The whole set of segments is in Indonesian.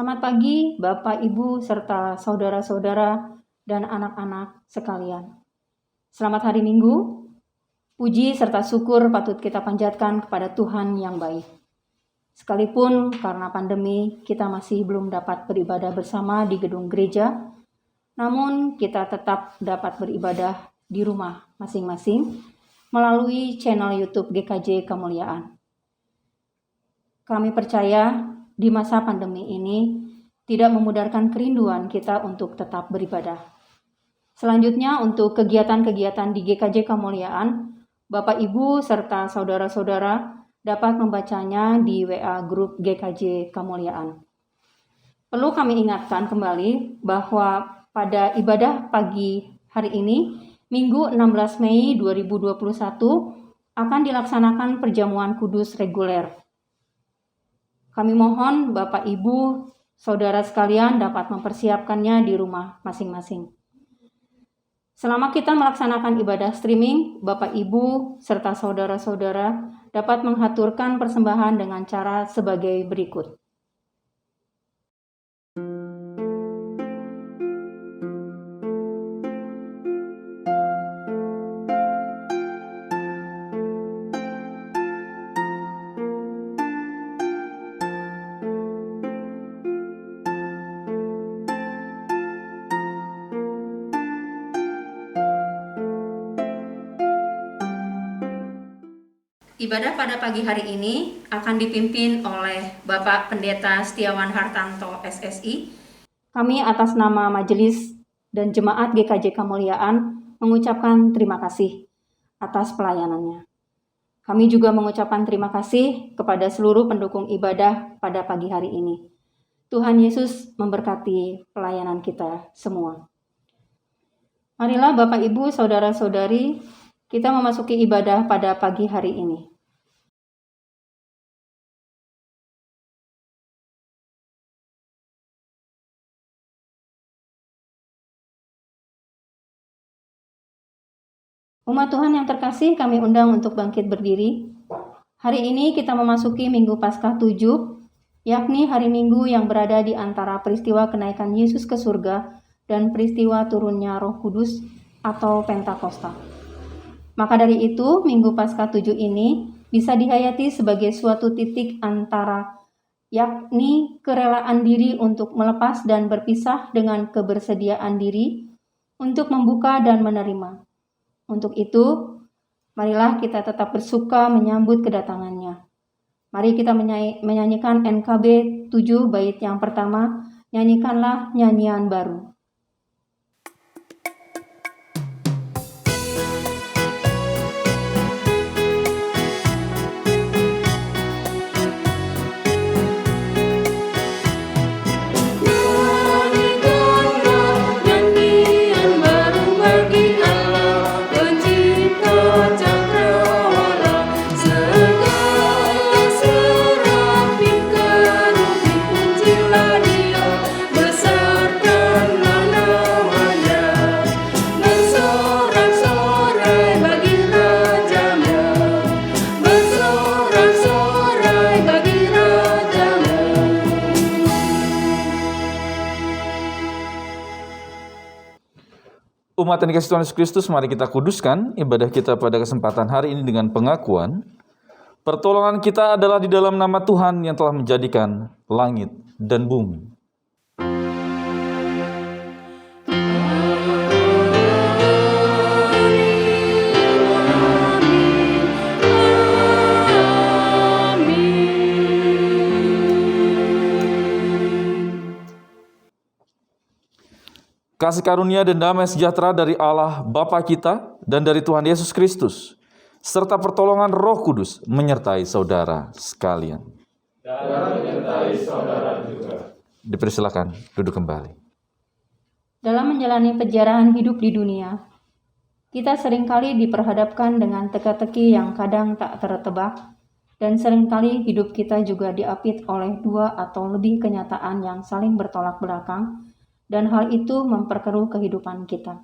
Selamat pagi Bapak, Ibu, serta saudara-saudara dan anak-anak sekalian. Selamat hari Minggu. Puji serta syukur patut kita panjatkan kepada Tuhan yang baik. Sekalipun karena pandemi kita masih belum dapat beribadah bersama di gedung gereja, namun kita tetap dapat beribadah di rumah masing-masing melalui channel YouTube GKJ Kemuliaan. Kami percaya di masa pandemi ini tidak memudarkan kerinduan kita untuk tetap beribadah. Selanjutnya untuk kegiatan-kegiatan di GKJ Kemuliaan, Bapak Ibu serta saudara-saudara dapat membacanya di WA grup GKJ Kemuliaan. Perlu kami ingatkan kembali bahwa pada ibadah pagi hari ini, Minggu 16 Mei 2021, akan dilaksanakan perjamuan kudus reguler. Kami mohon Bapak, Ibu, saudara sekalian dapat mempersiapkannya di rumah masing-masing. Selama kita melaksanakan ibadah streaming, Bapak, Ibu, serta saudara-saudara dapat mengaturkan persembahan dengan cara sebagai berikut. Ibadah pada pagi hari ini akan dipimpin oleh Bapak Pendeta Setiawan Hartanto SSI. Kami atas nama Majelis dan Jemaat GKJ Kemuliaan mengucapkan terima kasih atas pelayanannya. Kami juga mengucapkan terima kasih kepada seluruh pendukung ibadah pada pagi hari ini. Tuhan Yesus memberkati pelayanan kita semua. Marilah Bapak, Ibu, saudara-saudari, kita memasuki ibadah pada pagi hari ini. Umat Tuhan yang terkasih, kami undang untuk bangkit berdiri. Hari ini kita memasuki Minggu Paskah 7, yakni hari Minggu yang berada di antara peristiwa kenaikan Yesus ke surga dan peristiwa turunnya Roh Kudus atau Pentakosta. Maka dari itu, Minggu Paskah 7 ini bisa dihayati sebagai suatu titik antara, yakni kerelaan diri untuk melepas dan berpisah dengan kebersediaan diri untuk membuka dan menerima. Untuk itu, marilah kita tetap bersuka menyambut kedatangannya. Mari kita menyanyikan NKB 7 bait yang pertama, nyanyikanlah nyanyian baru. Umat yang dikasihi Tuhan Yesus Kristus, mari kita kuduskan ibadah kita pada kesempatan hari ini dengan pengakuan pertolongan kita adalah di dalam nama Tuhan yang telah menjadikan langit dan bumi. Kasih karunia dan damai sejahtera dari Allah Bapa kita dan dari Tuhan Yesus Kristus, serta pertolongan Roh Kudus menyertai saudara sekalian. Dan menyertai saudara juga. Dipersilakan duduk kembali. Dalam menjalani perjalanan hidup di dunia, kita seringkali diperhadapkan dengan teka-teki yang kadang tak tertebak, dan seringkali hidup kita juga diapit oleh dua atau lebih kenyataan yang saling bertolak belakang, dan hal itu memperkeruh kehidupan kita.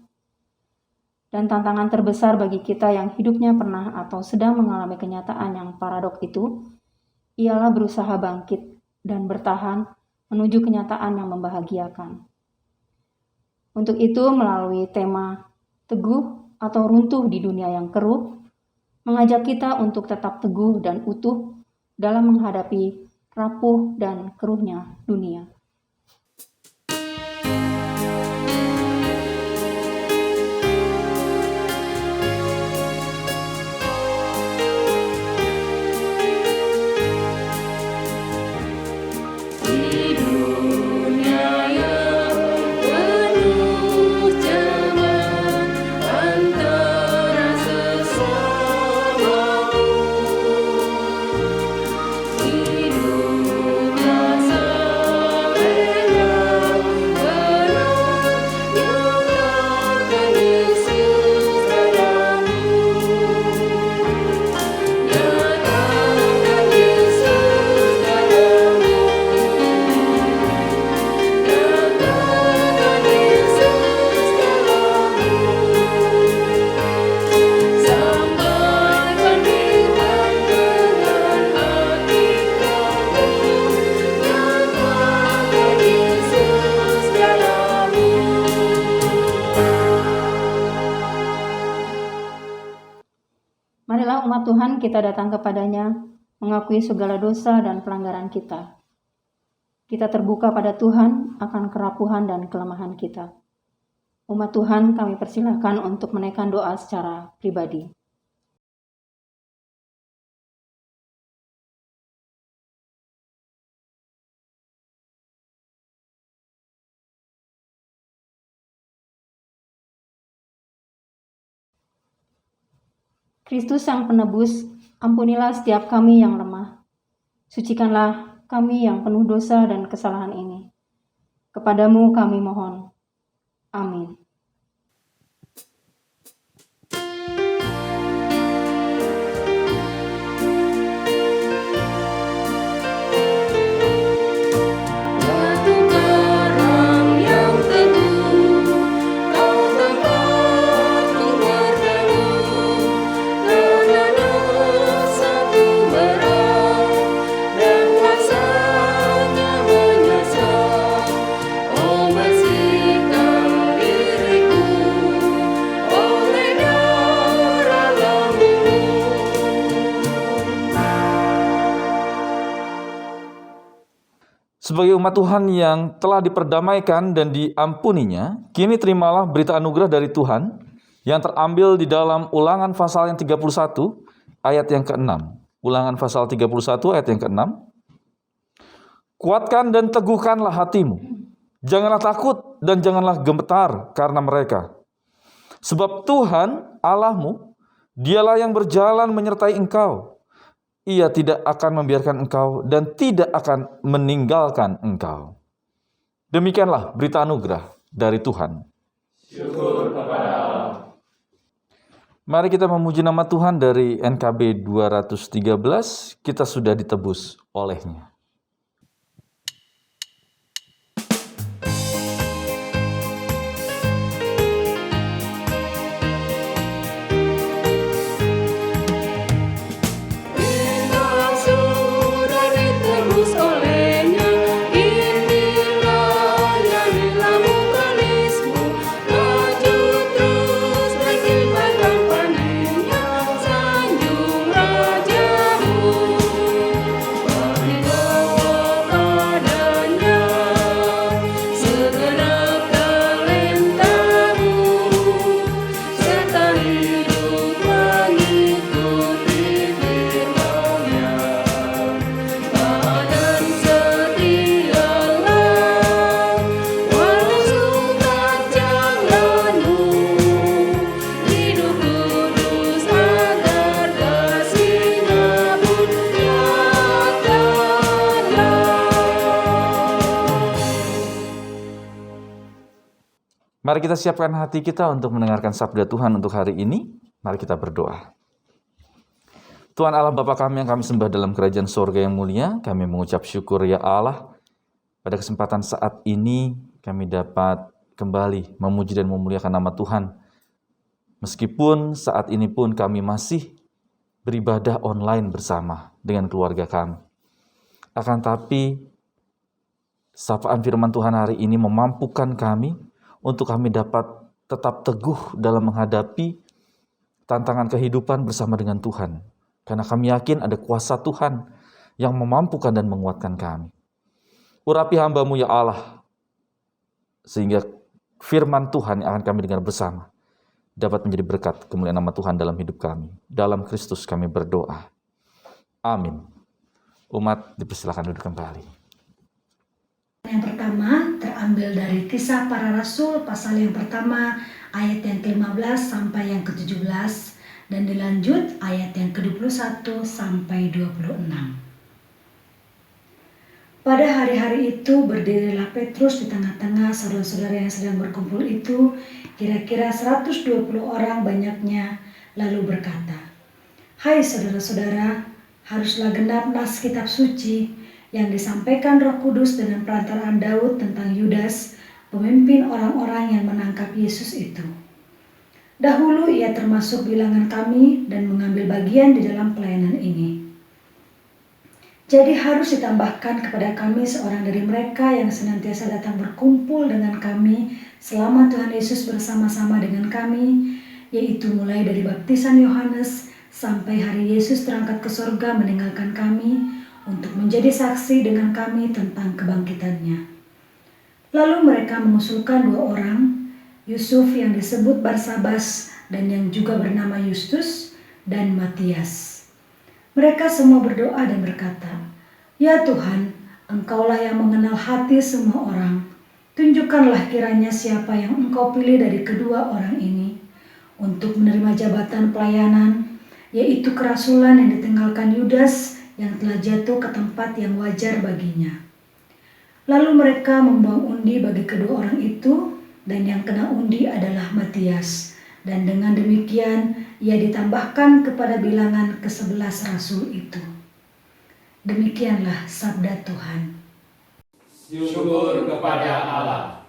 Dan tantangan terbesar bagi kita yang hidupnya pernah atau sedang mengalami kenyataan yang paradok itu, ialah berusaha bangkit dan bertahan menuju kenyataan yang membahagiakan. Untuk itu, melalui tema teguh atau runtuh di dunia yang keruh, mengajak kita untuk tetap teguh dan utuh dalam menghadapi rapuh dan keruhnya dunia. Marilah umat Tuhan kita datang kepadanya, mengakui segala dosa dan pelanggaran kita. Kita terbuka pada Tuhan akan kerapuhan dan kelemahan kita. Umat Tuhan, kami persilahkan untuk menaikkan doa secara pribadi. Kristus Sang Penebus, ampunilah setiap kami yang lemah. Sucikanlah kami yang penuh dosa dan kesalahan ini. Kepadamu kami mohon. Amin. Sebagai umat Tuhan yang telah diperdamaikan dan diampuninya, kini terimalah berita anugerah dari Tuhan yang terambil di dalam Ulangan pasal yang 31 ayat yang ke-6. Ulangan pasal 31 ayat yang ke-6. Kuatkan dan teguhkanlah hatimu. Janganlah takut dan janganlah gemetar karena mereka. Sebab Tuhan Allahmu, Dialah yang berjalan menyertai engkau. Ia tidak akan membiarkan engkau dan tidak akan meninggalkan engkau. Demikianlah berita anugerah dari Tuhan. Syukur kepada Allah. Mari kita memuji nama Tuhan. Dari NKB 213, kita sudah ditebus oleh-Nya. Mari kita siapkan hati kita untuk mendengarkan sabda Tuhan untuk hari ini. Mari kita berdoa. Tuhan Allah Bapa kami yang kami sembah dalam kerajaan sorga yang mulia, kami mengucap syukur ya Allah. Pada kesempatan saat ini kami dapat kembali memuji dan memuliakan nama Tuhan. Meskipun saat ini pun kami masih beribadah online bersama dengan keluarga kami. Akan tapi Sapaan firman Tuhan hari ini memampukan kami untuk kami dapat tetap teguh dalam menghadapi tantangan kehidupan bersama dengan Tuhan. Karena kami yakin ada kuasa Tuhan yang memampukan dan menguatkan kami. Urapi hamba-Mu ya Allah, sehingga firman Tuhan yang akan kami dengar bersama dapat menjadi berkat kemuliaan nama Tuhan dalam hidup kami. Dalam Kristus kami berdoa. Amin. Umat dipersilakan duduk kembali. Yang pertama terambil dari Kisah Para Rasul pasal yang pertama ayat yang ke-15 sampai yang ke-17 dan dilanjut ayat yang ke-21 sampai 26. Pada hari-hari itu berdirilah Petrus di tengah-tengah saudara-saudara yang sedang berkumpul itu, kira-kira 120 orang banyaknya, lalu berkata, "Hai saudara-saudara, haruslah genap nas kitab suci yang disampaikan Roh Kudus dengan perantaraan Daud tentang Yudas, pemimpin orang-orang yang menangkap Yesus itu. Dahulu ia termasuk bilangan kami dan mengambil bagian di dalam pelayanan ini. Jadi harus ditambahkan kepada kami seorang dari mereka yang senantiasa datang berkumpul dengan kami selama Tuhan Yesus bersama-sama dengan kami, yaitu mulai dari baptisan Yohanes sampai hari Yesus terangkat ke sorga meninggalkan kami, untuk menjadi saksi dengan kami tentang kebangkitannya." Lalu mereka mengusulkan 2 orang, Yusuf yang disebut Barsabas dan yang juga bernama Justus, dan Matias. Mereka semua berdoa dan berkata, "Ya Tuhan, Engkaulah yang mengenal hati semua orang. Tunjukkanlah kiranya siapa yang Engkau pilih dari kedua orang ini untuk menerima jabatan pelayanan, yaitu kerasulan yang ditinggalkan Yudas yang telah jatuh ke tempat yang wajar baginya." Lalu mereka membuang undi bagi kedua orang itu, dan yang kena undi adalah Matias. Dan dengan demikian ia ditambahkan kepada bilangan ke-11 rasul itu. Demikianlah sabda Tuhan. Syukur kepada Allah.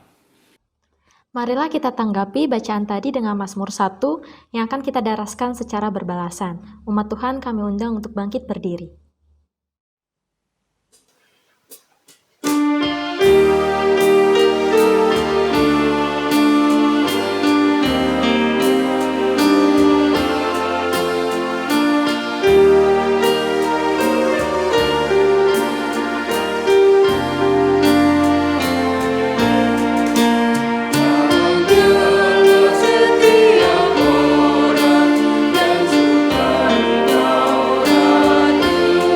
Marilah kita tanggapi bacaan tadi dengan Mazmur 1 yang akan kita daraskan secara berbalasan. Umat Tuhan kami undang untuk bangkit berdiri. Setiap orang yang suka kau rati.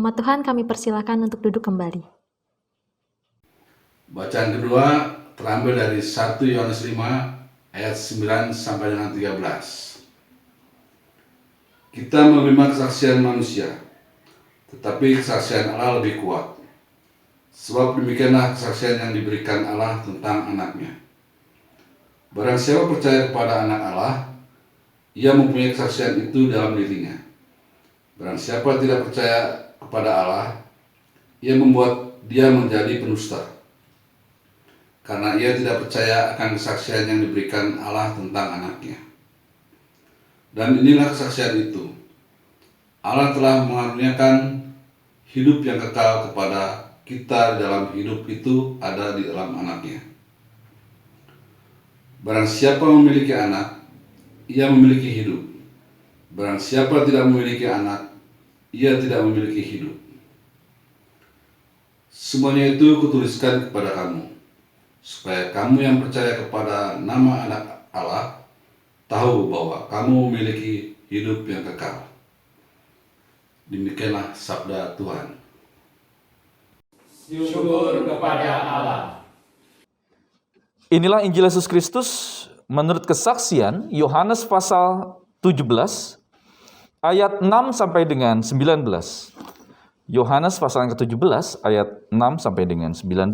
Umat Tuhan kami persilakan untuk duduk kembali. Bacaan kedua terambil dari 1 Yohanes 5 ayat 9 sampai dengan 13. Kita menerima kesaksian manusia, tetapi kesaksian Allah lebih kuat. Sebab demikianlah kesaksian yang diberikan Allah tentang anaknya. Barang siapa percaya kepada anak Allah, ia mempunyai kesaksian itu dalam dirinya. Barang siapa tidak percaya kepada Allah, ia membuat dia menjadi penusta, karena ia tidak percaya akan kesaksian yang diberikan Allah tentang anaknya. Dan inilah kesaksian itu, Allah telah mengaruniakan hidup yang kekal kepada kita. Dalam hidup itu ada di dalam anaknya. Barang siapa memiliki anak, ia memiliki hidup. Barang siapa tidak memiliki anak, ia tidak memiliki hidup. Semuanya itu kutuliskan kepada kamu, supaya kamu yang percaya kepada nama anak Allah tahu bahwa kamu memiliki hidup yang kekal. Demikianlah sabda Tuhan. Syukur kepada Allah. Inilah Injil Yesus Kristus menurut kesaksian Yohanes pasal 17 ayat 6 sampai dengan 19. Yohanes pasal yang ke-17 ayat 6 sampai dengan 19.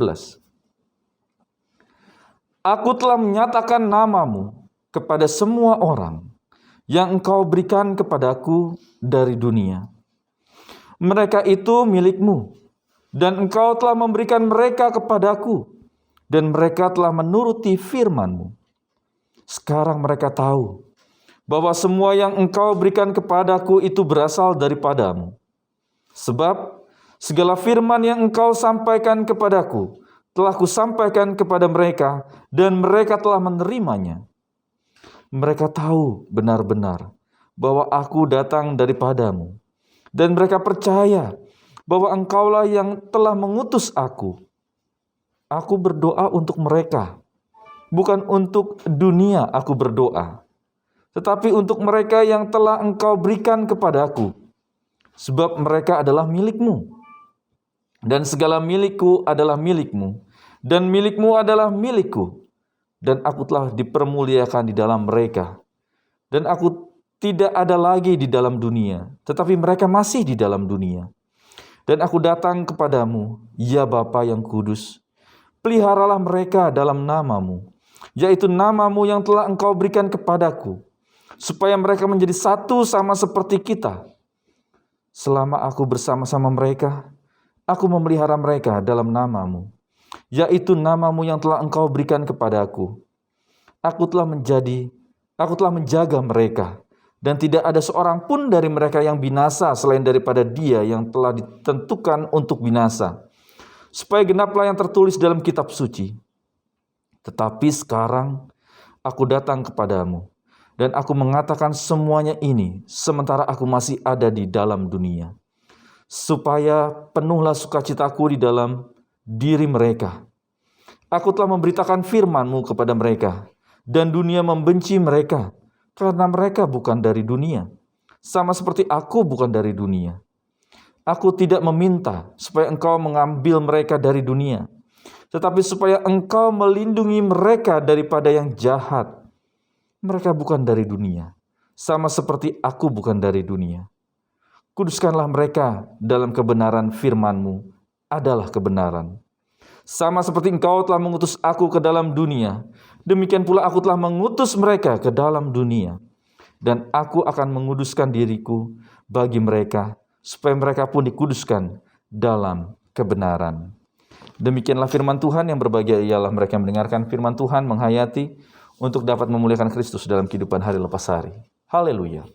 Aku telah menyatakan namamu kepada semua orang yang engkau berikan kepadaku dari dunia. Mereka itu milikmu, dan engkau telah memberikan mereka kepadaku, dan mereka telah menuruti firman-Mu. Sekarang mereka tahu bahwa semua yang engkau berikan kepadaku itu berasal daripadamu. Sebab segala firman yang engkau sampaikan kepadaku telah kusampaikan kepada mereka, dan mereka telah menerimanya. Mereka tahu benar-benar bahwa aku datang daripadamu, dan mereka percaya bahwa engkaulah yang telah mengutus aku. Aku berdoa untuk mereka, bukan untuk dunia aku berdoa, tetapi untuk mereka yang telah engkau berikan kepadaku, sebab mereka adalah milikmu. Dan segala milikku adalah milikmu, dan milikmu adalah milikku, dan aku telah dipermuliakan di dalam mereka. Dan aku tidak ada lagi di dalam dunia, tetapi mereka masih di dalam dunia. Dan aku datang kepadamu, ya Bapa yang kudus, peliharalah mereka dalam namamu, yaitu namamu yang telah engkau berikan kepadaku, supaya mereka menjadi satu sama seperti kita. Selama aku bersama-sama mereka, aku memelihara mereka dalam namamu, yaitu namamu yang telah engkau berikan kepadaku. Aku telah menjaga mereka, dan tidak ada seorang pun dari mereka yang binasa selain daripada dia yang telah ditentukan untuk binasa, supaya genaplah yang tertulis dalam kitab suci. Tetapi sekarang aku datang kepadamu, dan aku mengatakan semuanya ini sementara aku masih ada di dalam dunia, supaya penuhlah sukacitaku di dalam diri mereka. Aku telah memberitakan firman-Mu kepada mereka, dan dunia membenci mereka, karena mereka bukan dari dunia, sama seperti aku bukan dari dunia. Aku tidak meminta supaya engkau mengambil mereka dari dunia, tetapi supaya engkau melindungi mereka daripada yang jahat. Mereka bukan dari dunia, sama seperti aku bukan dari dunia. Kuduskanlah mereka dalam kebenaran, firman-Mu adalah kebenaran. Sama seperti engkau telah mengutus aku ke dalam dunia, demikian pula aku telah mengutus mereka ke dalam dunia. Dan aku akan menguduskan diriku bagi mereka, supaya mereka pun dikuduskan dalam kebenaran. Demikianlah firman Tuhan. Yang berbahagia ialah mereka yang mendengarkan firman Tuhan, menghayati, untuk dapat memuliakan Kristus dalam kehidupan hari lepas hari. Haleluya.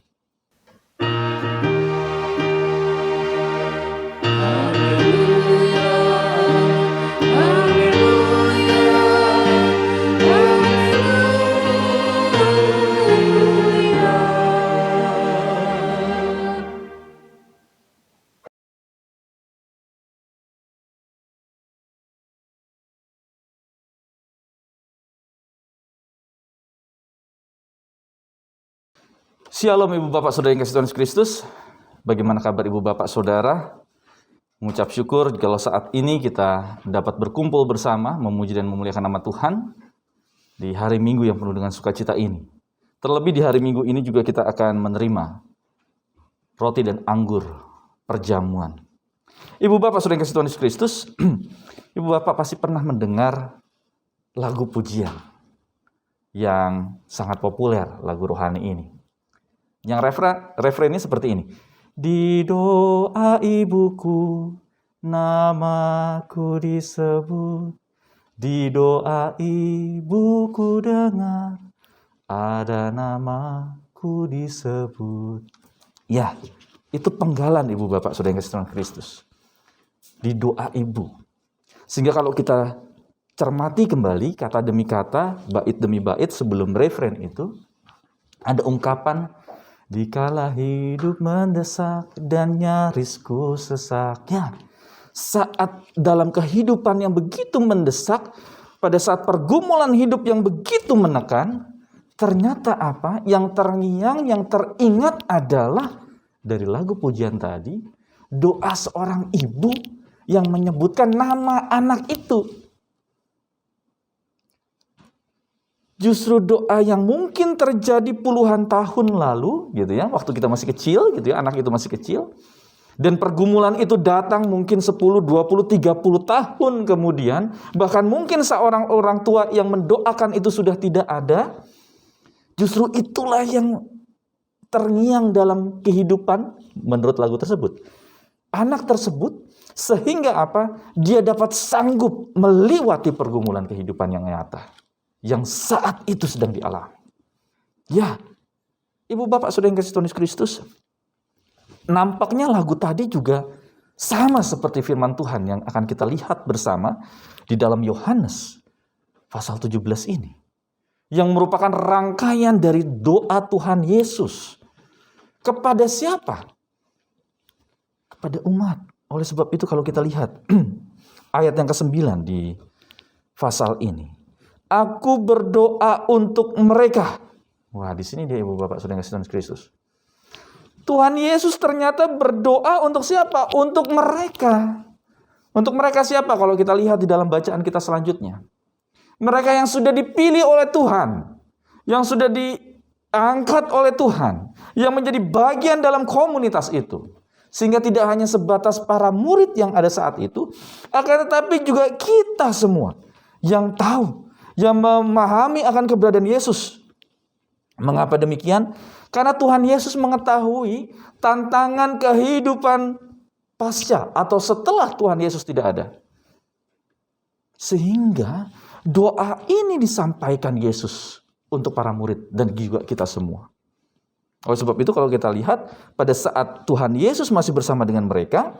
Shalom Ibu Bapak Saudara yang kasih Tuhan Yesus Kristus. Bagaimana kabar Ibu Bapak Saudara? mengucap syukur kalau saat ini kita dapat berkumpul bersama, memuji dan memuliakan nama Tuhan di hari Minggu yang penuh dengan sukacita ini. Terlebih di hari Minggu ini juga kita akan menerima roti dan anggur perjamuan. Ibu bapak saudara yang kasih Tuhan Yesus Kristus, ibu bapak pasti pernah mendengar lagu pujian yang sangat populer, lagu rohani ini. Yang refrennya seperti ini. Di doa ibuku, namaku disebut. Di doa ibuku dengar, ada namaku disebut. Ya, itu penggalan ibu bapak saudara yang kasih Tuhan Kristus. Di doa ibu. Sehingga kalau kita cermati kembali kata demi kata, bait demi bait sebelum refren itu, ada ungkapan, dikala hidup mendesak dan nyarisku sesak. Ya, saat dalam kehidupan yang begitu mendesak, pada saat pergumulan hidup yang begitu menekan, ternyata apa? Yang terngiang, yang teringat adalah dari lagu pujian tadi, doa seorang ibu yang menyebutkan nama anak itu. Justru doa yang mungkin terjadi puluhan tahun lalu, gitu ya, waktu kita masih kecil, gitu ya, anak itu masih kecil, dan pergumulan itu datang mungkin 10, 20, 30 tahun kemudian, bahkan mungkin seorang orang tua yang mendoakan itu sudah tidak ada, justru itulah yang terngiang dalam kehidupan menurut lagu tersebut. Anak tersebut, sehingga apa? Dia dapat sanggup melewati pergumulan kehidupan yang nyata, yang saat itu sedang dialami. Ya, ibu bapak saudara yang kasih Tuhan Yesus Kristus, nampaknya lagu tadi juga sama seperti firman Tuhan yang akan kita lihat bersama di dalam Yohanes pasal 17 ini, yang merupakan rangkaian dari doa Tuhan Yesus. Kepada siapa? Kepada umat. Oleh sebab itu kalau kita lihat ayat yang ke-9 di pasal ini, aku berdoa untuk mereka. Wah, di sini dia ibu bapak saudara yang kasih Tuhan Kristus. Tuhan Yesus ternyata berdoa untuk siapa? Untuk mereka. Untuk mereka siapa? Kalau kita lihat di dalam bacaan kita selanjutnya. Mereka yang sudah dipilih oleh Tuhan. Yang sudah diangkat oleh Tuhan. Yang menjadi bagian dalam komunitas itu. Sehingga tidak hanya sebatas para murid yang ada saat itu. Akan tetapi juga kita semua yang tahu, yang memahami akan keberadaan Yesus. Mengapa demikian? Karena Tuhan Yesus mengetahui tantangan kehidupan pasca atau setelah Tuhan Yesus tidak ada. Sehingga doa ini disampaikan Yesus untuk para murid dan juga kita semua. Oleh sebab itu kalau kita lihat pada saat Tuhan Yesus masih bersama dengan mereka,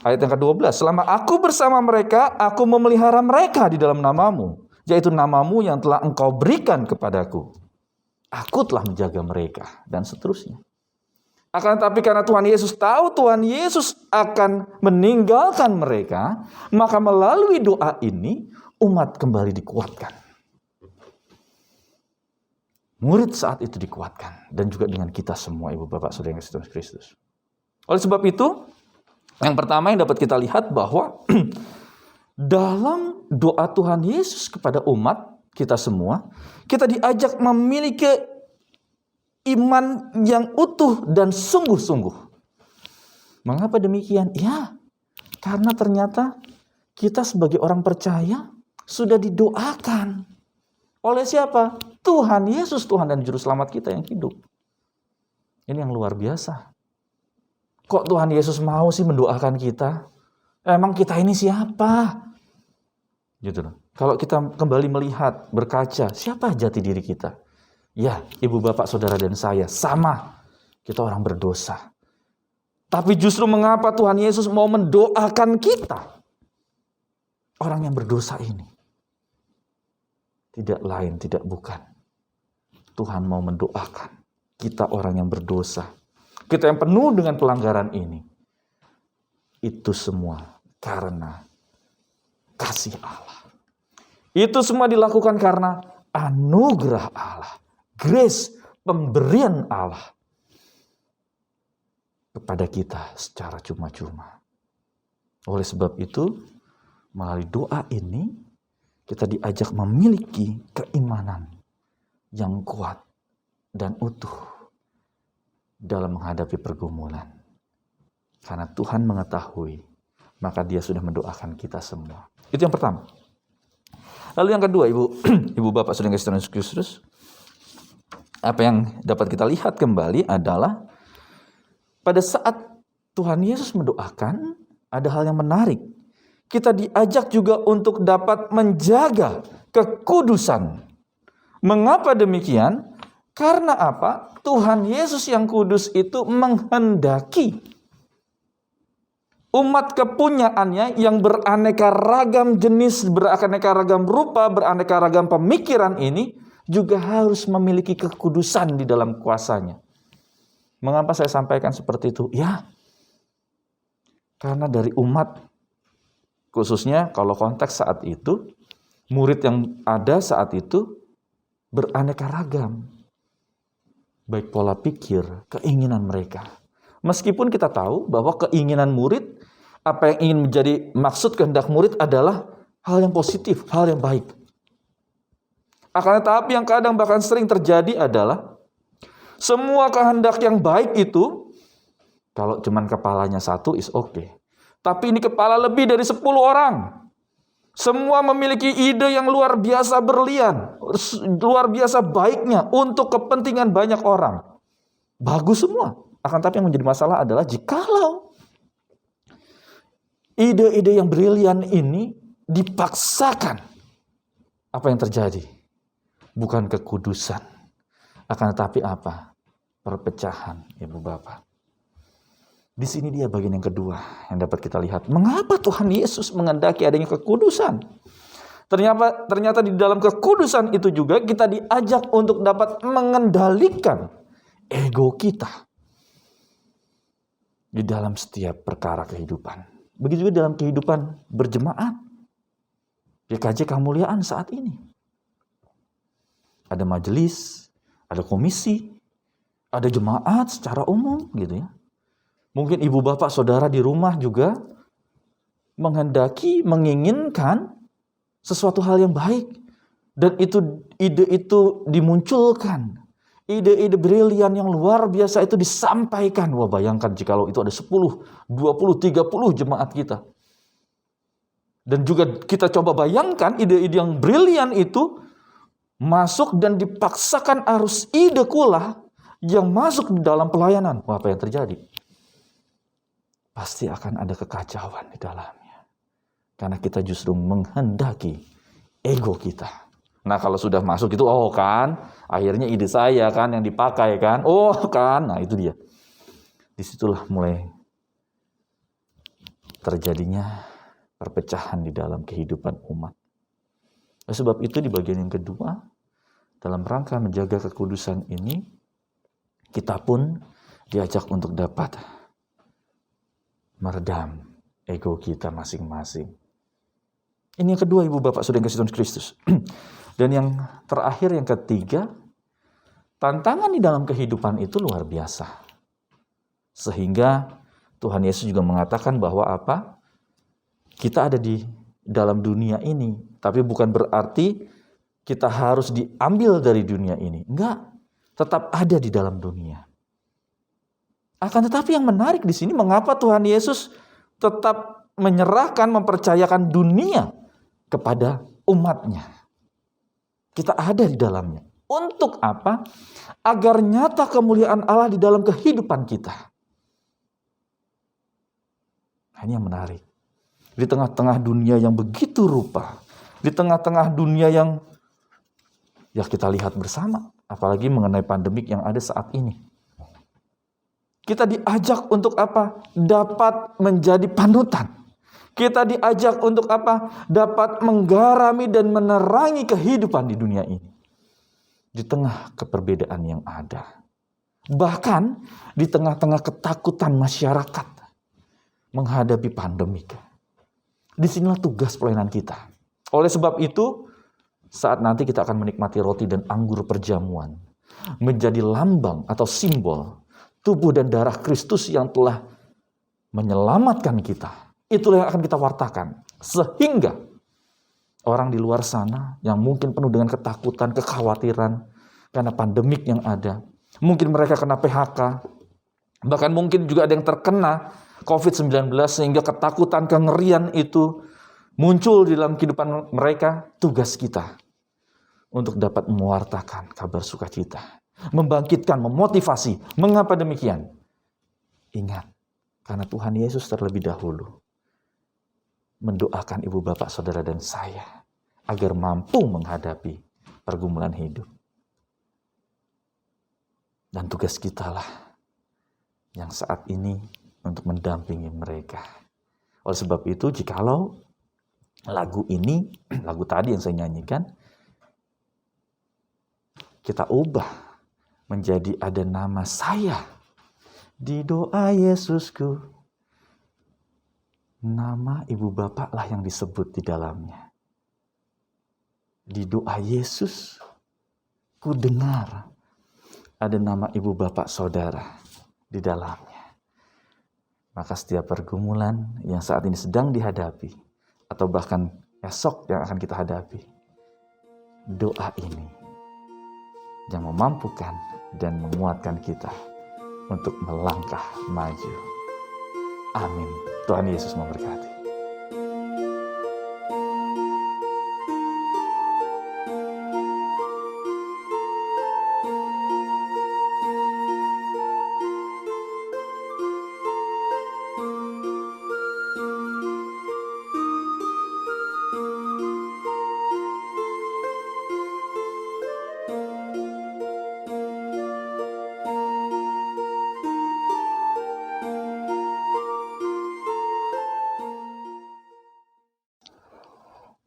ayat yang ke-12, selama aku bersama mereka, aku memelihara mereka di dalam namamu, yaitu namamu yang telah engkau berikan kepadaku. Aku telah menjaga mereka, dan seterusnya. Akan tetapi karena Tuhan Yesus tahu Tuhan Yesus akan meninggalkan mereka, maka melalui doa ini, umat kembali dikuatkan. Murid saat itu dikuatkan, dan juga dengan kita semua, ibu bapak saudara yang kasih Tuhan Kristus. Oleh sebab itu, yang pertama yang dapat kita lihat bahwa dalam doa Tuhan Yesus kepada umat kita semua, kita diajak memiliki iman yang utuh dan sungguh-sungguh. Mengapa demikian? Ya, karena ternyata kita sebagai orang percaya sudah didoakan oleh siapa? Tuhan Yesus, Tuhan dan Juru Selamat kita yang hidup. Ini yang luar biasa. Kok Tuhan Yesus mau sih mendoakan kita? Emang kita ini siapa? Gitu loh. Kalau kita kembali melihat, berkaca, siapa jati diri kita? Ya, ibu bapak saudara dan saya, sama. Kita orang berdosa. Tapi justru mengapa Tuhan Yesus mau mendoakan kita? Orang yang berdosa ini. Tidak lain, tidak bukan. Tuhan mau mendoakan kita orang yang berdosa. Kita yang penuh dengan pelanggaran ini. Itu semua karena kasih Allah. Itu semua dilakukan karena anugerah Allah. Grace, pemberian Allah kepada kita secara cuma-cuma. Oleh sebab itu, melalui doa ini, kita diajak memiliki keimanan yang kuat dan utuh dalam menghadapi pergumulan. Karena Tuhan mengetahui, maka Dia sudah mendoakan kita semua. Itu yang pertama. Lalu yang kedua, Ibu Bapak Saudara Kristen Yesus Kristus, apa yang dapat kita lihat kembali adalah pada saat Tuhan Yesus mendoakan, ada hal yang menarik. Kita diajak juga untuk dapat menjaga kekudusan. Mengapa demikian? Karena apa? Tuhan Yesus yang kudus itu menghendaki umat kepunyaannya yang beraneka ragam jenis, beraneka ragam rupa, beraneka ragam pemikiran ini juga harus memiliki kekudusan di dalam kuasanya. Mengapa saya sampaikan seperti itu? Ya, karena dari umat, khususnya kalau konteks saat itu, murid yang ada saat itu beraneka ragam. Baik pola pikir, keinginan mereka. Meskipun kita tahu bahwa keinginan murid, apa yang ingin menjadi maksud kehendak murid adalah hal yang positif, hal yang baik. Akan tetapi yang kadang bahkan sering terjadi adalah semua kehendak yang baik itu, kalau cuman kepalanya satu is okay. Tapi ini kepala lebih dari 10 orang. Semua memiliki ide yang luar biasa berlian, luar biasa baiknya untuk kepentingan banyak orang. Bagus semua. Akan tapi yang menjadi masalah adalah jikalau ide-ide yang brilian ini dipaksakan, apa yang terjadi? Bukan kekudusan. Akan tetapi apa? Perpecahan, Ibu Bapak. Di sini dia bagian yang kedua yang dapat kita lihat. Mengapa Tuhan Yesus menghendaki adanya kekudusan? Ternyata di dalam kekudusan itu juga kita diajak untuk dapat mengendalikan ego kita di dalam setiap perkara kehidupan. Begitu juga dalam kehidupan berjemaat. GKJ Kemuliaan saat ini. Ada majelis, ada komisi, ada jemaat secara umum gitu ya. Mungkin ibu bapak saudara di rumah juga menghendaki, menginginkan sesuatu hal yang baik. Dan ide itu dimunculkan. Ide-ide brilian yang luar biasa itu disampaikan. Wah, bayangkan jikalau itu ada 10, 20, 30 jemaat kita. Dan juga kita coba bayangkan ide-ide yang brilian itu masuk dan dipaksakan arus ide kula yang masuk di dalam pelayanan. Wah, apa yang terjadi? Pasti akan ada kekacauan di dalamnya. Karena kita justru menghendaki ego kita. Nah, kalau sudah masuk itu, oh kan, akhirnya ide saya kan yang dipakai kan. Oh kan, nah itu dia. Disitulah mulai terjadinya perpecahan di dalam kehidupan umat. Sebab itu di bagian yang kedua, dalam rangka menjaga kekudusan ini, kita pun diajak untuk dapat meredam ego kita masing-masing. Ini yang kedua, Ibu Bapak Saudara Yesus Kristus. Dan yang terakhir, yang ketiga, tantangan di dalam kehidupan itu luar biasa. Sehingga Tuhan Yesus juga mengatakan bahwa apa? Kita ada di dalam dunia ini, tapi bukan berarti kita harus diambil dari dunia ini. Enggak, tetap ada di dalam dunia. Akan tetapi yang menarik di sini, mengapa Tuhan Yesus tetap menyerahkan, mempercayakan dunia kepada umatnya. Kita ada di dalamnya. Untuk apa? Agar nyata kemuliaan Allah di dalam kehidupan kita. Nah, ini yang menarik. Di tengah-tengah dunia yang begitu rupa, di tengah-tengah dunia yang ya kita lihat bersama, apalagi mengenai pandemik yang ada saat ini. Kita diajak untuk apa? Dapat menjadi panutan. Kita diajak untuk apa? Dapat menggarami dan menerangi kehidupan di dunia ini. Di tengah keperbedaan yang ada. Bahkan di tengah-tengah ketakutan masyarakat menghadapi pandemik. Disinilah tugas pelayanan kita. Oleh sebab itu, saat nanti kita akan menikmati roti dan anggur perjamuan, menjadi lambang atau simbol tubuh dan darah Kristus yang telah menyelamatkan kita Itulah yang akan kita wartakan. Sehingga orang di luar sana yang mungkin penuh dengan ketakutan, kekhawatiran karena pandemik yang ada. Mungkin mereka kena PHK. Bahkan mungkin juga ada yang terkena COVID-19 sehingga ketakutan, kengerian itu muncul di dalam kehidupan mereka. Tugas kita untuk dapat mewartakan kabar sukacita, membangkitkan, memotivasi. Mengapa demikian? Ingat, karena Tuhan Yesus terlebih dahulu mendoakan ibu bapak saudara dan saya agar mampu menghadapi pergumulan hidup. Dan tugas kita lah yang saat ini untuk mendampingi mereka. Oleh sebab itu, jikalau lagu ini, lagu tadi yang saya nyanyikan, kita ubah menjadi ada nama saya di doa Yesusku. Nama ibu bapak lah yang disebut di dalamnya. Di doa Yesus, ku dengar ada nama ibu bapak saudara di dalamnya. Maka setiap pergumulan yang saat ini sedang dihadapi, atau bahkan esok yang akan kita hadapi, doa ini yang memampukan dan menguatkan kita untuk melangkah maju. Amin. Tuhan Yesus memberkati.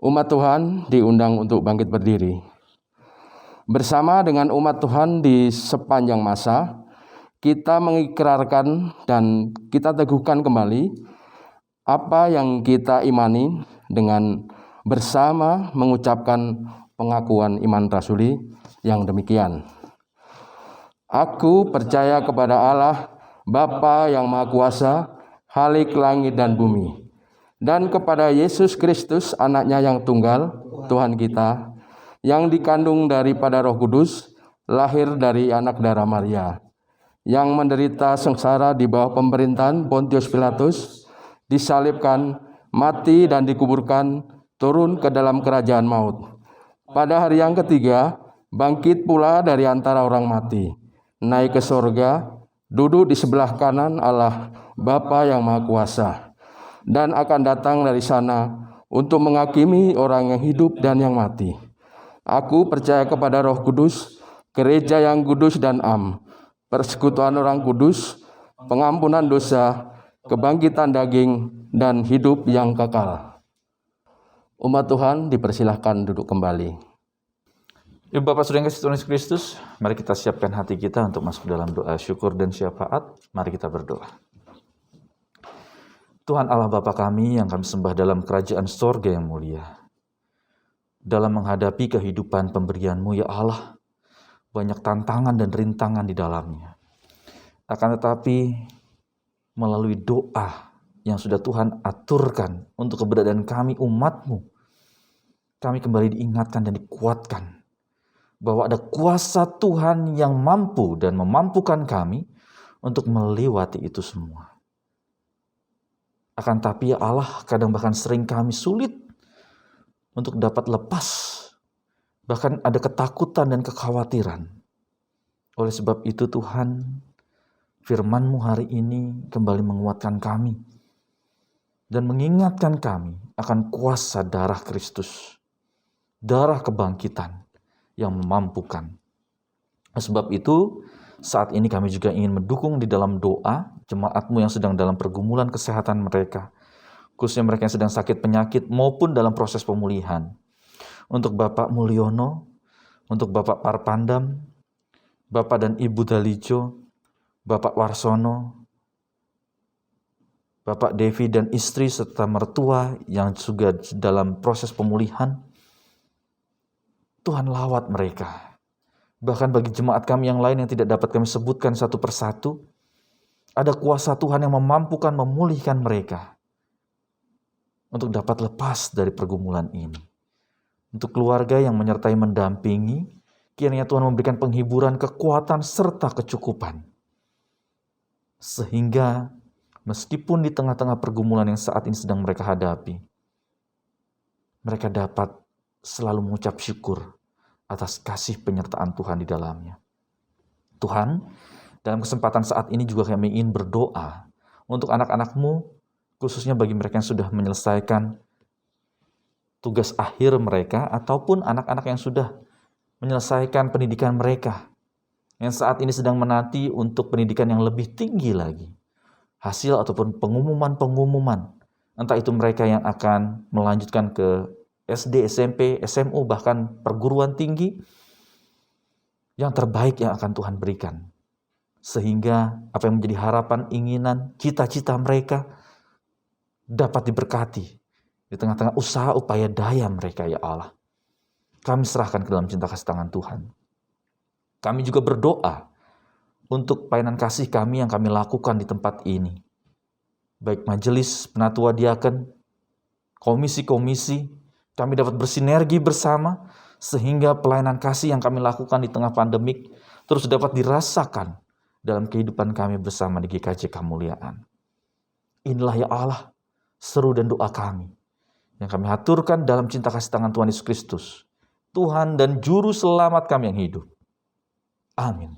Umat Tuhan diundang untuk bangkit berdiri. Bersama dengan umat Tuhan di sepanjang masa, kita mengikrarkan dan kita teguhkan kembali apa yang kita imani dengan bersama mengucapkan pengakuan iman rasuli yang demikian. Aku percaya kepada Allah, Bapa yang Maha Kuasa, Khalik langit dan bumi, dan kepada Yesus Kristus, anaknya yang tunggal, Tuhan kita, yang dikandung daripada Roh Kudus, lahir dari anak darah Maria, yang menderita sengsara di bawah pemerintahan Pontius Pilatus, disalibkan, mati dan dikuburkan, turun ke dalam kerajaan maut. Pada hari yang ketiga, bangkit pula dari antara orang mati, naik ke sorga, duduk di sebelah kanan Allah, Bapa yang Maha Kuasa, dan akan datang dari sana untuk menghakimi orang yang hidup dan yang mati. Aku percaya kepada Roh Kudus, gereja yang kudus dan am, persekutuan orang kudus, pengampunan dosa, kebangkitan daging, dan hidup yang kekal. Umat Tuhan dipersilahkan duduk kembali. Ibu Bapak Saudara yang kasih Tuhan Yesus Kristus, mari kita siapkan hati kita untuk masuk dalam doa syukur dan syafaat. Mari kita berdoa. Tuhan Allah Bapa kami yang kami sembah dalam kerajaan sorga yang mulia. Dalam menghadapi kehidupan pemberian-Mu ya Allah, banyak tantangan dan rintangan di dalamnya. Akan tetapi melalui doa yang sudah Tuhan aturkan untuk keberadaan kami umat-Mu, kami kembali diingatkan dan dikuatkan bahwa ada kuasa Tuhan yang mampu dan memampukan kami untuk melewati itu semua. Akan tapi ya Allah, kadang bahkan sering kami sulit untuk dapat lepas. Bahkan ada ketakutan dan kekhawatiran. Oleh sebab itu Tuhan, firman-Mu hari ini kembali menguatkan kami. Dan mengingatkan kami akan kuasa darah Kristus. Darah kebangkitan yang memampukan. Sebab itu, saat ini kami juga ingin mendukung di dalam doa jemaat-Mu yang sedang dalam pergumulan kesehatan mereka, khususnya mereka yang sedang sakit penyakit maupun dalam proses pemulihan. Untuk Bapak Mulyono, untuk Bapak Parpandam, Bapak dan Ibu Dalijo, Bapak Warsono, Bapak Devi dan istri serta mertua yang juga dalam proses pemulihan. Tuhan lawat mereka. Bahkan bagi jemaat kami yang lain yang tidak dapat kami sebutkan satu persatu, ada kuasa Tuhan yang memampukan memulihkan mereka. untuk dapat lepas dari pergumulan ini. Untuk keluarga yang menyertai mendampingi, kiranya Tuhan memberikan penghiburan, kekuatan, serta kecukupan. Sehingga meskipun di tengah-tengah pergumulan yang saat ini sedang mereka hadapi, mereka dapat selalu mengucap syukur atas kasih penyertaan Tuhan di dalamnya. Tuhan, dalam kesempatan saat ini juga kami ingin berdoa untuk anak-anak-Mu, khususnya bagi mereka yang sudah menyelesaikan tugas akhir mereka, ataupun anak-anak yang sudah menyelesaikan pendidikan mereka, yang saat ini sedang menanti untuk pendidikan yang lebih tinggi lagi. Hasil ataupun pengumuman-pengumuman, entah itu mereka yang akan melanjutkan ke SD, SMP, SMU, bahkan perguruan tinggi, yang terbaik yang akan Tuhan berikan. Sehingga apa yang menjadi harapan, inginan, cita-cita mereka dapat diberkati di tengah-tengah usaha upaya daya mereka, ya Allah. Kami serahkan ke dalam cinta kasih tangan Tuhan. Kami juga berdoa untuk pelayanan kasih kami yang kami lakukan di tempat ini. Baik majelis, penatua diaken, komisi-komisi, kami dapat bersinergi bersama sehingga pelayanan kasih yang kami lakukan di tengah pandemik terus dapat dirasakan dalam kehidupan kami bersama di GKJ Kemuliaan. Inilah ya Allah seru dan doa kami yang kami haturkan dalam cinta kasih tangan Tuhan Yesus Kristus, Tuhan dan Juru Selamat kami yang hidup. Amin.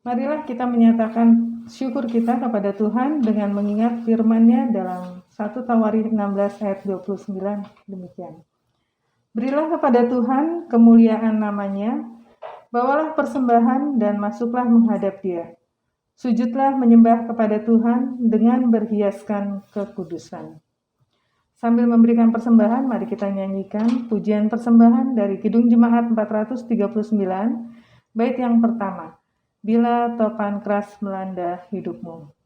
Marilah kita menyatakan syukur kita kepada Tuhan dengan mengingat firman-Nya dalam 1 Tawarin 16 ayat 29 demikian. Berilah kepada Tuhan kemuliaan namanya, bawalah persembahan dan masuklah menghadap Dia. Sujudlah menyembah kepada Tuhan dengan berhiaskan kekudusan. Sambil memberikan persembahan, mari kita nyanyikan pujian persembahan dari Kidung Jemaat 439, bait yang pertama. Bila topan keras melanda hidupmu.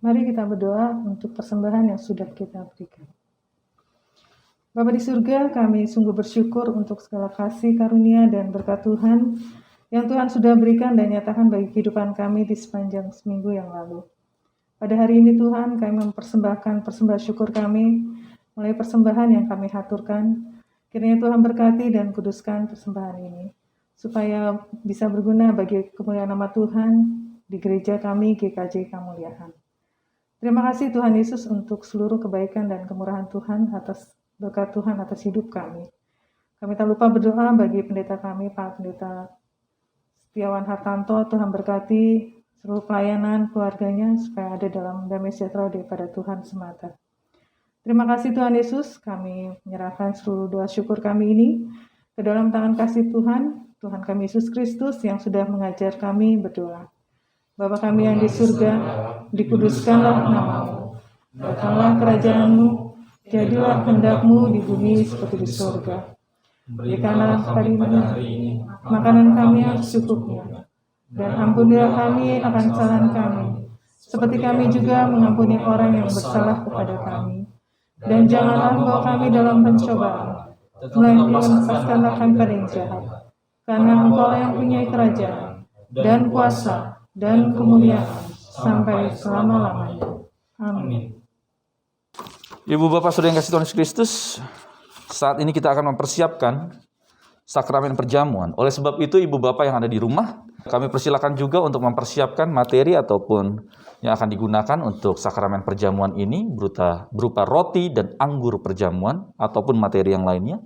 Mari kita berdoa untuk persembahan yang sudah kita berikan. Bapa di surga, kami sungguh bersyukur untuk segala kasih, karunia, dan berkat Tuhan yang Tuhan sudah berikan dan nyatakan bagi kehidupan kami di sepanjang seminggu yang lalu. Pada hari ini Tuhan, kami mempersembahkan persembahan syukur kami, mulai persembahan yang kami haturkan. Kiranya Tuhan berkati dan kuduskan persembahan ini, supaya bisa berguna bagi kemuliaan nama Tuhan di gereja kami, GKJ Kemuliaan. Terima kasih Tuhan Yesus untuk seluruh kebaikan dan kemurahan Tuhan atas berkat Tuhan atas hidup kami. Kami tak lupa berdoa bagi pendeta kami, Pak Pendeta Setiawan Hartanto. Tuhan berkati seluruh pelayanan keluarganya supaya ada dalam damai sejahtera daripada Tuhan semata. Terima kasih Tuhan Yesus, kami menyerahkan seluruh doa syukur kami ini ke dalam tangan kasih Tuhan, Tuhan kami Yesus Kristus yang sudah mengajar kami berdoa. Bapa kami yang di surga, dikuduskanlah nama-Mu. Datanglah kerajaan-Mu, jadilah kehendak-Mu di bumi seperti di surga. Berikanlah hari ini makanan kami yang secukupnya, dan ampunilah kami akan kesalahan kami, seperti kami juga mengampuni orang yang bersalah kepada kami. Dan janganlah bawa kami dalam pencobaan, melainkan lepaskanlah kami pada yang jahat. Karena Engkau yang punya kerajaan, dan kuasa, dan kemuliaan sampai selama-lamanya. Amin. Ibu Bapak Saudara yang kasih Tuhan Yesus Kristus, saat ini kita akan mempersiapkan sakramen perjamuan. Oleh sebab itu Ibu Bapak yang ada di rumah, kami persilakan juga untuk mempersiapkan materi ataupun yang akan digunakan untuk sakramen perjamuan ini berupa roti dan anggur perjamuan ataupun materi yang lainnya.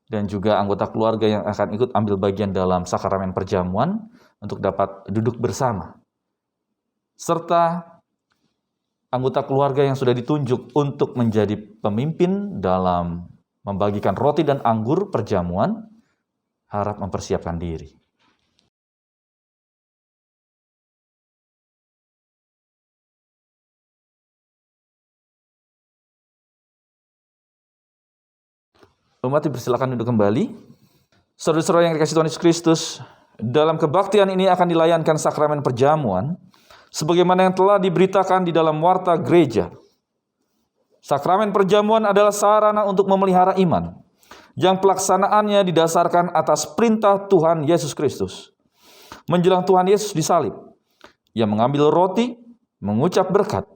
Dan juga anggota keluarga yang akan ikut ambil bagian dalam sakramen perjamuan untuk dapat duduk bersama, serta anggota keluarga yang sudah ditunjuk untuk menjadi pemimpin dalam membagikan roti dan anggur perjamuan, harap mempersiapkan diri. Umat dipersilakan duduk kembali. Saudara-saudara yang dikasihi Tuhan Yesus Kristus, dalam kebaktian ini akan dilayankan sakramen perjamuan sebagaimana yang telah diberitakan di dalam warta gereja. Sakramen perjamuan adalah sarana untuk memelihara iman yang pelaksanaannya didasarkan atas perintah Tuhan Yesus Kristus. Menjelang Tuhan Yesus disalib, Ia mengambil roti, mengucap berkat,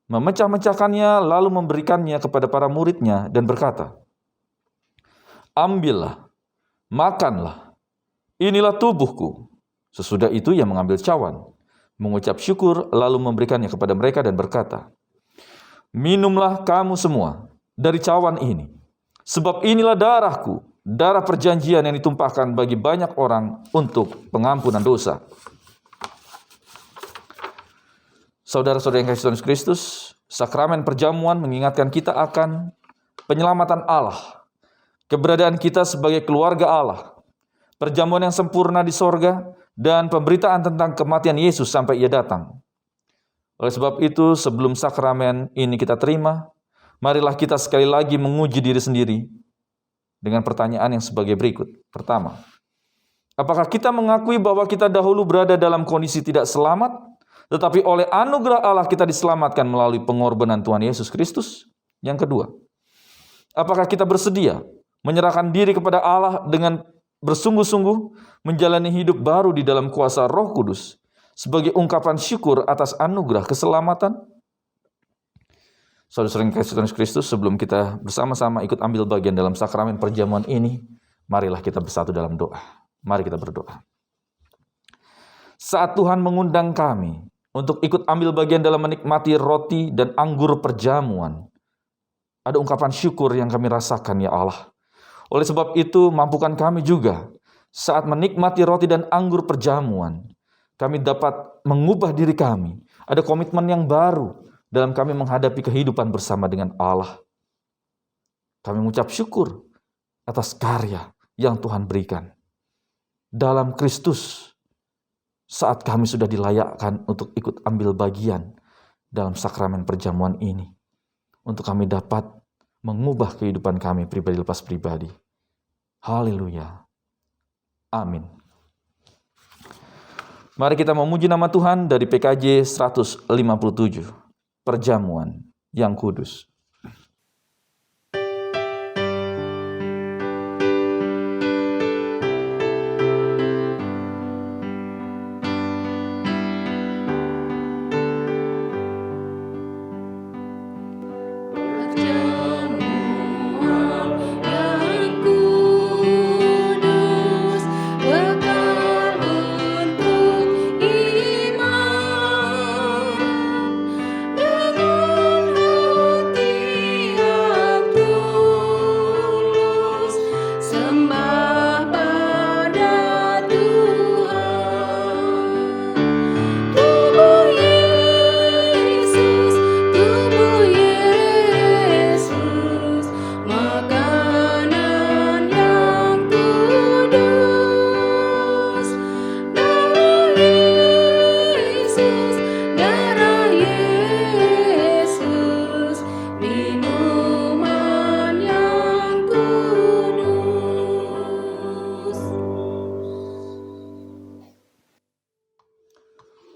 memecah-mecahkannya lalu memberikannya kepada para murid-Nya dan berkata, "Ambillah, makanlah, inilah tubuhku." Sesudah itu Ia mengambil cawan, mengucap syukur lalu memberikannya kepada mereka dan berkata, "Minumlah kamu semua dari cawan ini, sebab inilah darahku, darah perjanjian yang ditumpahkan bagi banyak orang untuk pengampunan dosa." Saudara-saudara yang kasih Tuhan Yesus Kristus, sakramen perjamuan mengingatkan kita akan penyelamatan Allah, keberadaan kita sebagai keluarga Allah, perjamuan yang sempurna di sorga, dan pemberitaan tentang kematian Yesus sampai Ia datang. Oleh sebab itu, sebelum sakramen ini kita terima, marilah kita sekali lagi menguji diri sendiri dengan pertanyaan yang sebagai berikut. Pertama, apakah kita mengakui bahwa kita dahulu berada dalam kondisi tidak selamat, tetapi oleh anugerah Allah kita diselamatkan melalui pengorbanan Tuhan Yesus Kristus? Yang kedua, apakah kita bersedia menyerahkan diri kepada Allah dengan bersungguh-sungguh menjalani hidup baru di dalam kuasa Roh Kudus sebagai ungkapan syukur atas anugerah keselamatan? Saudara-saudara yang kasih Tuhan Yesus Kristus, sebelum kita bersama-sama ikut ambil bagian dalam sakramen perjamuan ini, marilah kita bersatu dalam doa. Mari kita berdoa. Saat Tuhan mengundang kami untuk ikut ambil bagian dalam menikmati roti dan anggur perjamuan, ada ungkapan syukur yang kami rasakan, ya Allah. Oleh sebab itu, mampukan kami juga saat menikmati roti dan anggur perjamuan, kami dapat mengubah diri kami. Ada komitmen yang baru dalam kami menghadapi kehidupan bersama dengan Allah. Kami mengucap syukur atas karya yang Tuhan berikan dalam Kristus saat kami sudah dilayakkan untuk ikut ambil bagian dalam sakramen perjamuan ini, untuk kami dapat mengubah kehidupan kami pribadi lepas pribadi. Haleluya. Amin. Mari kita memuji nama Tuhan dari PKJ 157, Perjamuan yang Kudus.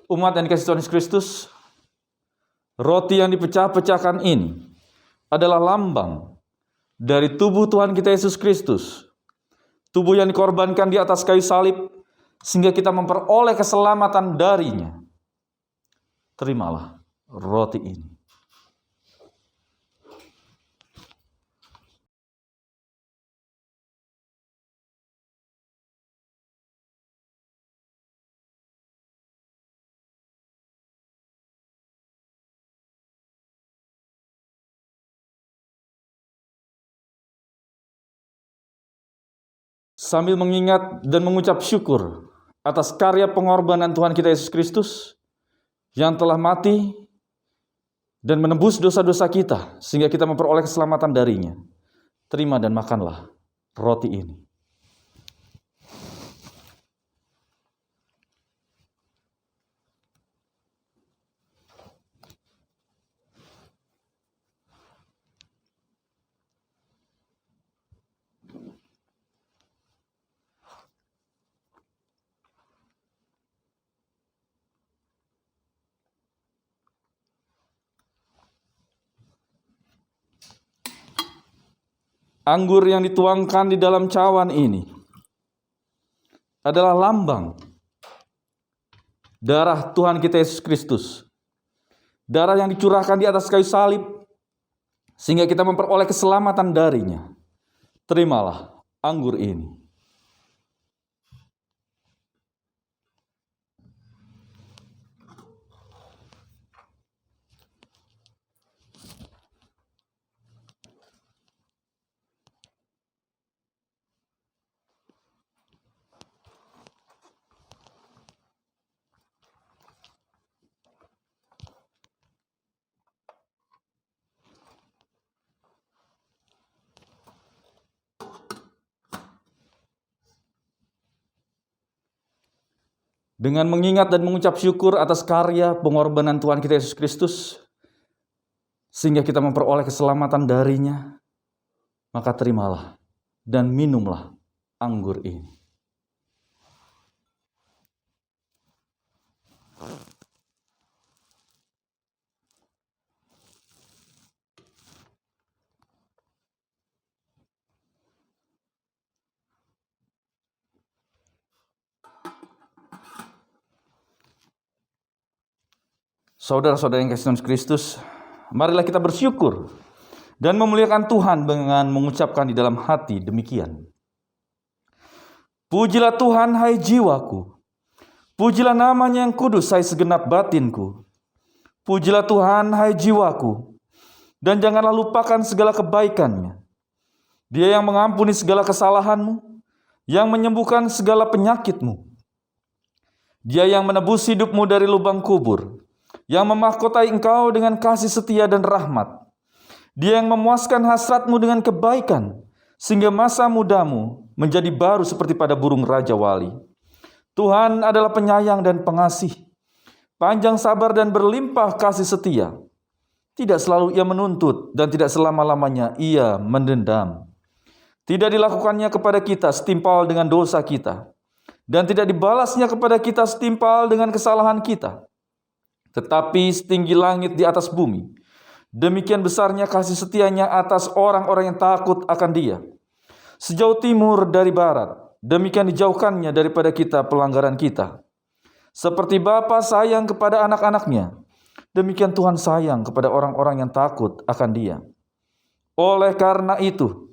Umat yang dikasihi Tuhan Yesus Kristus, roti yang dipecah-pecahkan ini adalah lambang dari tubuh Tuhan kita Yesus Kristus. Tubuh yang dikorbankan di atas kayu salib sehingga kita memperoleh keselamatan darinya. Terimalah roti ini. Sambil mengingat dan mengucap syukur atas karya pengorbanan Tuhan kita Yesus Kristus yang telah mati dan menebus dosa-dosa kita sehingga kita memperoleh keselamatan darinya. Terima dan makanlah roti ini. Anggur yang dituangkan di dalam cawan ini adalah lambang darah Tuhan kita Yesus Kristus. Darah yang dicurahkan di atas kayu salib sehingga kita memperoleh keselamatan darinya. Terimalah anggur ini. Dengan mengingat dan mengucap syukur atas karya pengorbanan Tuhan kita Yesus Kristus, sehingga kita memperoleh keselamatan darinya, maka terimalah dan minumlah anggur ini. Saudara-saudara yang kasih Tuhan Kristus, marilah kita bersyukur dan memuliakan Tuhan dengan mengucapkan di dalam hati demikian. Pujilah Tuhan, hai jiwaku. Pujilah namanya yang kudus, hai segenap batinku. Pujilah Tuhan, hai jiwaku. Dan janganlah lupakan segala kebaikannya. Dia yang mengampuni segala kesalahanmu, yang menyembuhkan segala penyakitmu. Dia yang menebus hidupmu dari lubang kubur, yang memahkotai engkau dengan kasih setia dan rahmat. Dia yang memuaskan hasratmu dengan kebaikan, sehingga masa mudamu menjadi baru seperti pada burung raja wali. Tuhan adalah penyayang dan pengasih, panjang sabar dan berlimpah kasih setia. Tidak selalu ia menuntut dan tidak selama-lamanya ia mendendam. Tidak dilakukannya kepada kita setimpal dengan dosa kita, dan tidak dibalasnya kepada kita setimpal dengan kesalahan kita. Tetapi setinggi langit di atas bumi, demikian besarnya kasih setianya atas orang-orang yang takut akan Dia. Sejauh timur dari barat, demikian dijauhkannya daripada kita pelanggaran kita. Seperti Bapa sayang kepada anak-anaknya, demikian Tuhan sayang kepada orang-orang yang takut akan Dia. Oleh karena itu,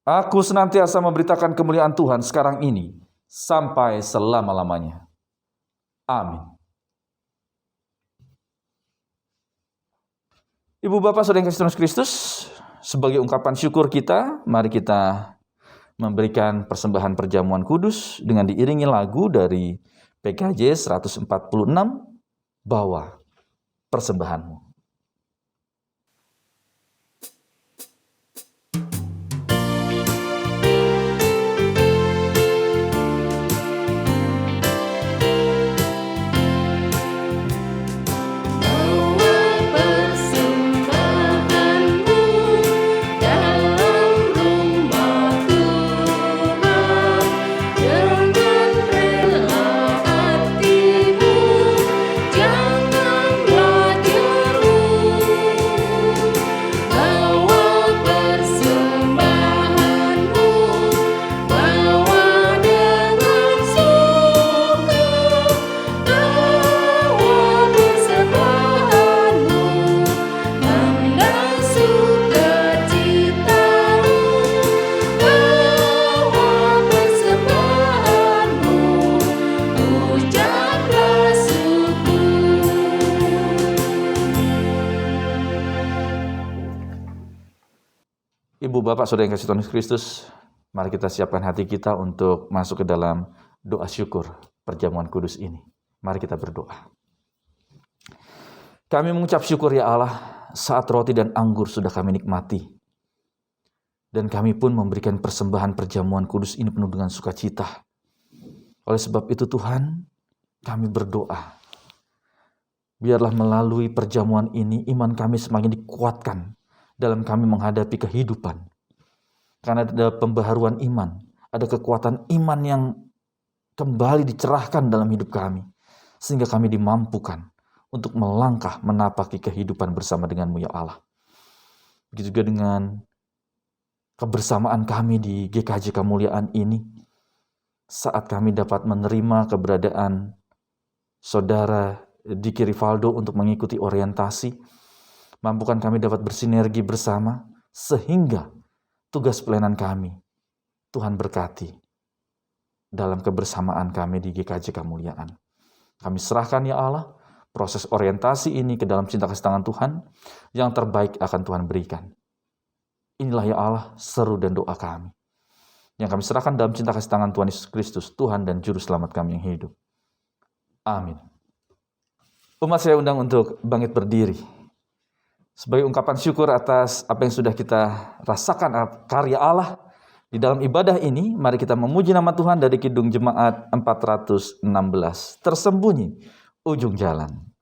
aku senantiasa memberitakan kemuliaan Tuhan sekarang ini, sampai selama-lamanya. Amin. Ibu bapak saudara yang kasih Tuhan Kristus, sebagai ungkapan syukur kita, mari kita memberikan persembahan perjamuan kudus dengan diiringi lagu dari PKJ 146, Bawa Persembahanmu. Ibu bapak saudara yang kasih Tuhan Kristus, mari kita siapkan hati kita untuk masuk ke dalam doa syukur. perjamuan kudus ini. Mari kita berdoa. Kami mengucap syukur ya Allah, saat roti dan anggur sudah kami nikmati. Dan kami pun memberikan persembahan perjamuan kudus ini penuh dengan sukacita. Oleh sebab itu Tuhan, kami berdoa. Biarlah melalui perjamuan ini iman kami semakin dikuatkan dalam kami menghadapi kehidupan. Karena ada pembaharuan iman, ada kekuatan iman yang kembali dicerahkan dalam hidup kami. Sehingga kami dimampukan untuk melangkah menapaki kehidupan bersama dengan-Mu ya Allah. Begitu juga dengan kebersamaan kami di GKJ Kemuliaan ini, saat kami dapat menerima keberadaan saudara Diki Rivaldo untuk mengikuti orientasi, mampukan kami dapat bersinergi bersama, sehingga tugas pelayanan kami, Tuhan berkati dalam kebersamaan kami di GKJ Kemuliaan. Kami serahkan ya Allah, proses orientasi ini ke dalam cinta kasih tangan Tuhan, yang terbaik akan Tuhan berikan. Inilah ya Allah seru dan doa kami, yang kami serahkan dalam cinta kasih tangan Tuhan Yesus Kristus, Tuhan dan Juru Selamat kami yang hidup. Amin. Umat saya undang untuk bangkit berdiri sebagai ungkapan syukur atas apa yang sudah kita rasakan karya Allah di dalam ibadah ini. Mari kita memuji nama Tuhan dari Kidung Jemaat 416, Tersembunyi Ujung Jalan.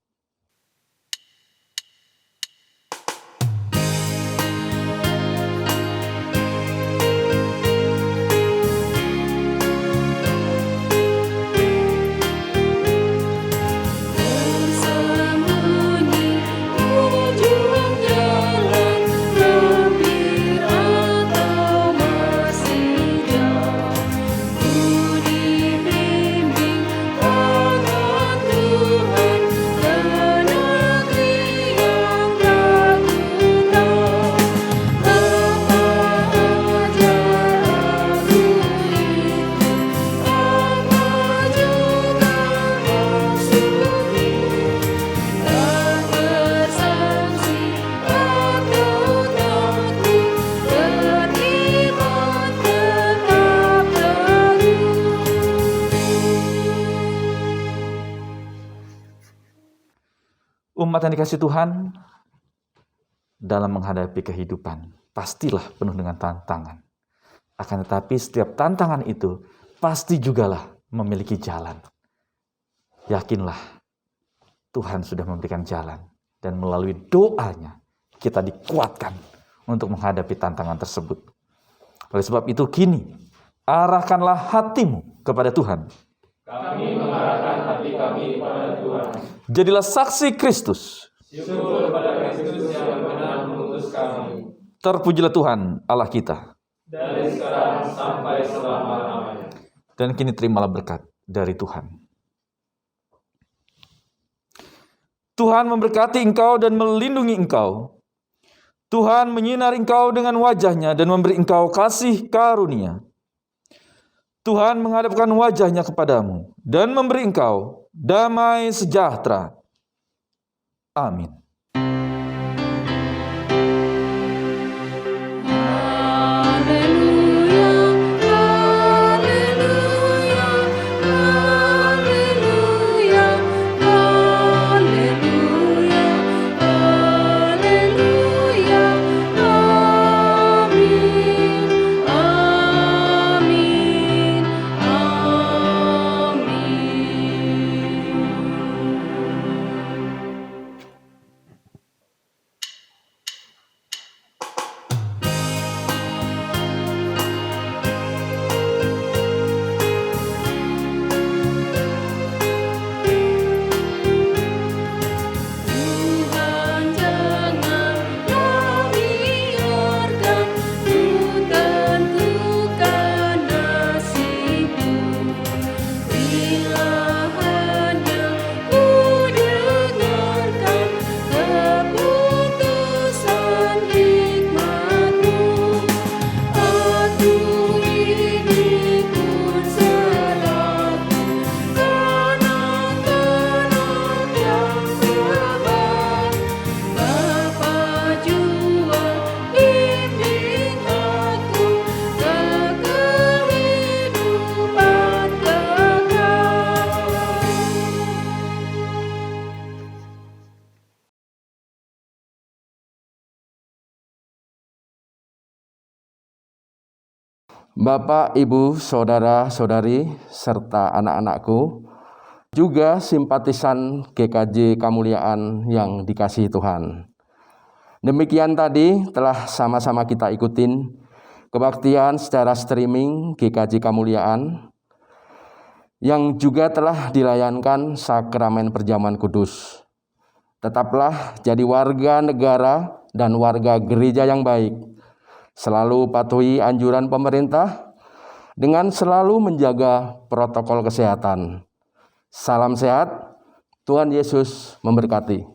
Umat yang dikasihi Tuhan, dalam menghadapi kehidupan, pastilah penuh dengan tantangan. Akan tetapi setiap tantangan itu, pasti jugalah memiliki jalan. Yakinlah, Tuhan sudah memberikan jalan. Dan melalui doanya, kita dikuatkan untuk menghadapi tantangan tersebut. Oleh sebab itu kini, arahkanlah hatimu kepada Tuhan. Kami mengarahkan hati kami kepada Tuhan. Jadilah saksi Kristus. Syukur kepada Kristus yang benar mengutus kami. Terpujilah Tuhan Allah kita. Dari sekarang sampai selama-lamanya. Dan kini terimalah berkat dari Tuhan. Tuhan memberkati engkau dan melindungi engkau. Tuhan menyinari engkau dengan wajah-Nya dan memberi engkau kasih karunia. Tuhan menghadapkan wajah-Nya kepadamu dan memberi engkau damai sejahtera. Amin. Bapak, Ibu, Saudara-saudari, serta anak-anakku, juga simpatisan GKJ Kemuliaan yang dikasihi Tuhan. Demikian tadi telah sama-sama kita ikutin kebaktian secara streaming GKJ Kemuliaan yang juga telah dilayankan sakramen perjamuan kudus. Tetaplah jadi warga negara dan warga gereja yang baik. Selalu patuhi anjuran pemerintah dengan selalu menjaga protokol kesehatan. Salam sehat, Tuhan Yesus memberkati.